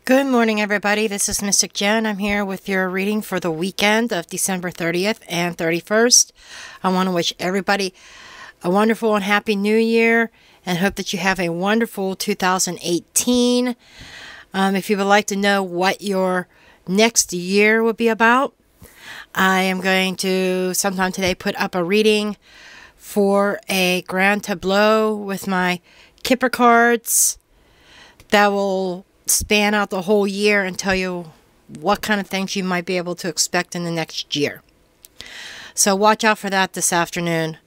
Good morning, everybody. This is Mystic Jen. I'm here with your reading for the weekend of December 30th and 31st. I want to wish everybody a wonderful and happy new year and hope that you have a wonderful 2018. If you would like to know what your next year will be about, I am going to sometime today put up a reading for a grand tableau with my Kipper cards that will span out the whole year and tell you what kind of things you might be able to expect in the next year. So watch out for that this afternoon.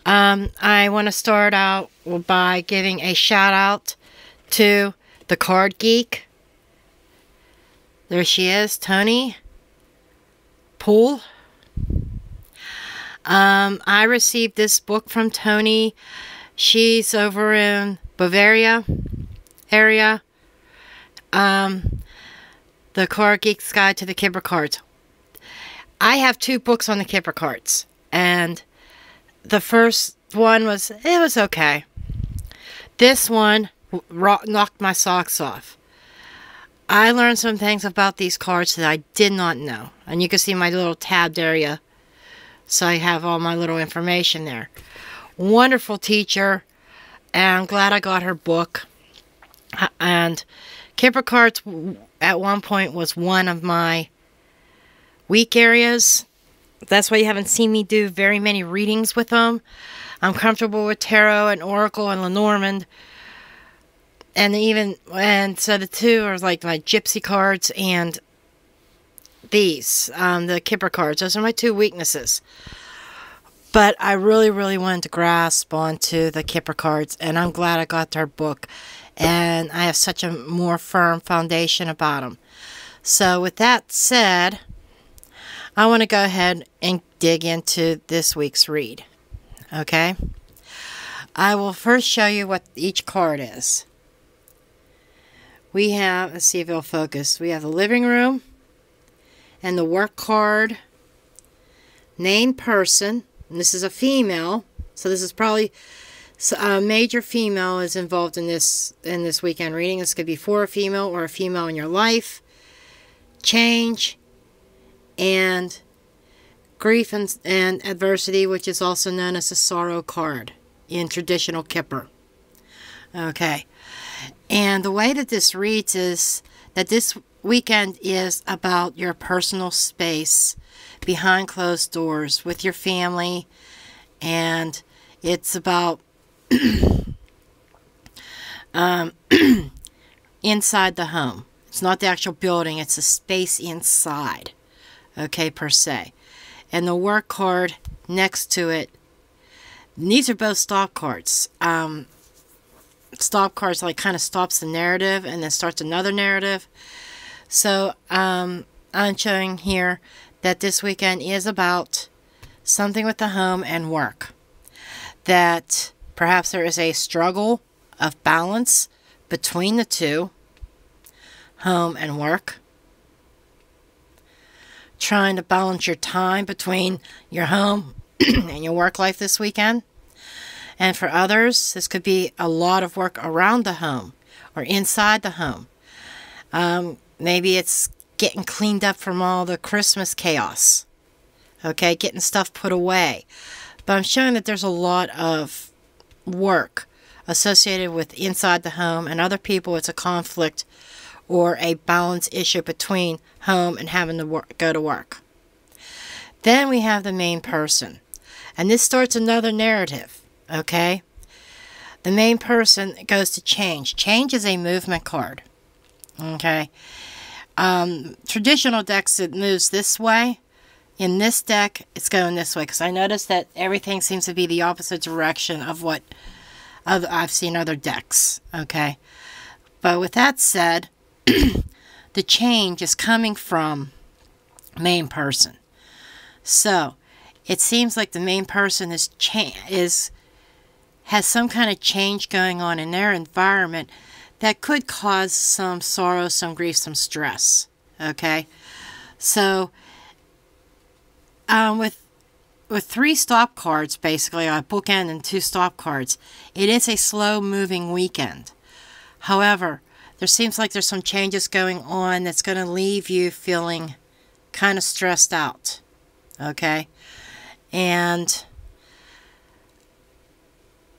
I want to start out by giving a shout out to the Card Geek. There she is, Tony Poole. I received this book from Tony. She's over in Bavaria area. The Card Geek's Guide to the Kipper Cards. I have two books on the Kipper cards, and the first one was okay. This one knocked my socks off. I learned some things about these cards that I did not know, and you can see my little tabbed area, so I have all my little information there. Wonderful teacher, and I'm glad I got her book. And Kipper cards at one point was one of my weak areas. That's why you haven't seen me do very many readings with them. I'm comfortable with tarot and oracle and Lenormand, and so the two are like my gypsy cards and these, the Kipper cards. Those are my two weaknesses. But I really wanted to grasp onto the Kipper cards, and I'm glad I got their book. And I have such a more firm foundation about them. So with that said, I want to go ahead and dig into this week's read. Okay? I will first show you what each card is. We have, let's see if it'll focus. We have the living room and the work card. Named person. And this is a female. So this is probably... So a major female is involved in this weekend reading. This could be for a female or a female in your life. Change and grief and adversity, which is also known as a sorrow card in traditional Kipper. Okay. And the way that this reads is that this weekend is about your personal space behind closed doors with your family, and it's about inside the home. It's not the actual building, it's the space inside, okay, per se. And the work card next to it, these are both stop cards. Stop cards like kind of stops the narrative and then starts another narrative. So I'm showing here that this weekend is about something with the home and work. That perhaps there is a struggle of balance between the two, home and work. Trying to balance your time between your home and your work life this weekend. And for others, this could be a lot of work around the home or inside the home. Maybe it's getting cleaned up from all the Christmas chaos. Okay, getting stuff put away. But I'm showing that there's a lot of work associated with inside the home, and other people it's a conflict or a balance issue between home and having to go to work. Then we have the main person, and this starts another narrative. Okay, the main person goes to change. Change is a movement card. Okay, traditional decks it moves this way. In this deck, it's going this way, because I noticed that everything seems to be the opposite direction of what I've seen other decks, okay? But with that said, the change is coming from main person. So, it seems like the main person has some kind of change going on in their environment that could cause some sorrow, some grief, some stress, okay? So, with three stop cards, basically, a bookend and two stop cards, it is a slow-moving weekend. However, there seems like there's some changes going on that's going to leave you feeling kind of stressed out. Okay? And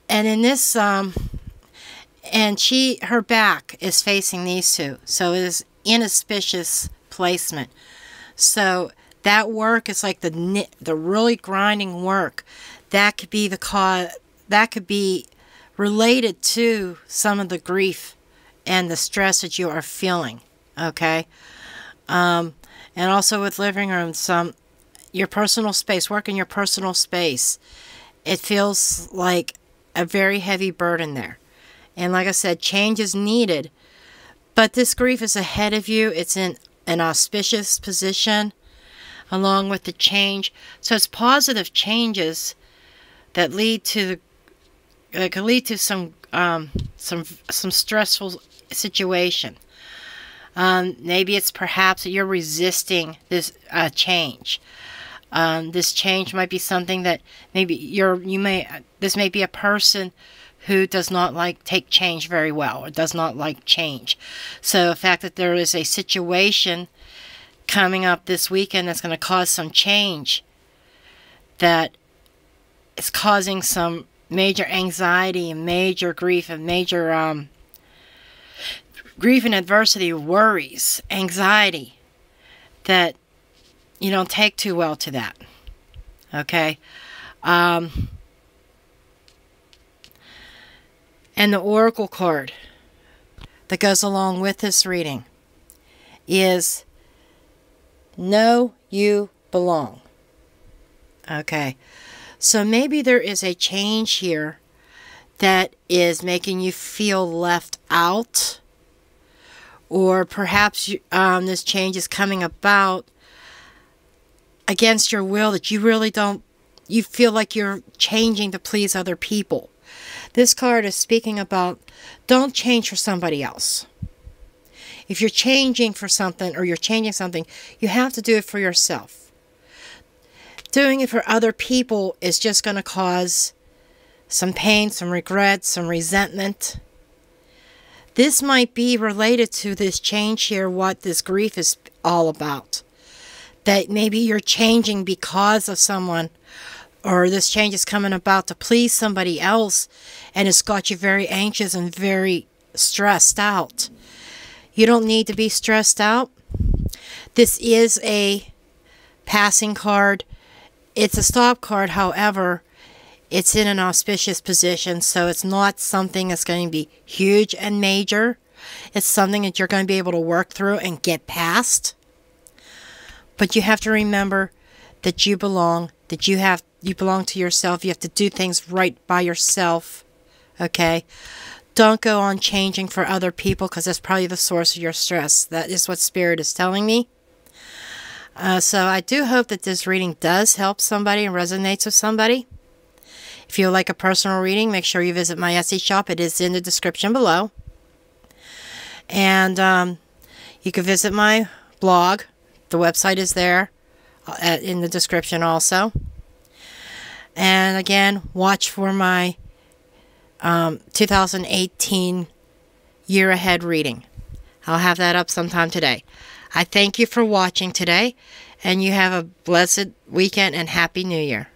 in this, and her back is facing these two. So it is inauspicious placement. So that work is like the really grinding work. That could be the cause, that could be related to some of the grief and the stress that you are feeling. Okay? And also with living rooms, your personal space, work in your personal space, it feels like a very heavy burden there. And like I said, change is needed. But this grief is ahead of you. It's in an auspicious position along with the change. So it's positive changes that lead to could lead to some stressful situation. Maybe it's perhaps that you're resisting this change. This change might be something that maybe this may be a person who does not take change very well, or does not like change. So the fact that there is a situation coming up this weekend that's going to cause some change, that is causing some major anxiety and major grief and major grief and adversity, worries, anxiety, that you don't take too well to that. Okay? And the oracle card that goes along with this reading is Know You Belong. Okay. So maybe there is a change here that is making you feel left out, or perhaps this change is coming about against your will, that you really don't, you feel like you're changing to please other people. This card is speaking about, don't change for somebody else. If you're changing for something, or you're changing something, you have to do it for yourself. Doing it for other people is just going to cause some pain, some regret, some resentment. This might be related to this change here, what this grief is all about. That maybe you're changing because of someone, or this change is coming about to please somebody else, and it's got you very anxious and very stressed out. You don't need to be stressed out. This is a passing card. It's a stop card, however, it's in an auspicious position, so it's not something that's going to be huge and major. It's something that you're going to be able to work through and get past. But you have to remember that you belong, that you belong to yourself. You have to do things right by yourself. Okay? Don't go on changing for other people, because that's probably the source of your stress. That is what Spirit is telling me. So I do hope that this reading does help somebody and resonates with somebody. If you would like a personal reading, make sure you visit my Etsy shop. It is in the description below. And you can visit my blog. The website is there in the description also. And again, watch for my 2018 year ahead reading. I'll have that up sometime today. I thank you for watching today, and you have a blessed weekend and Happy New Year.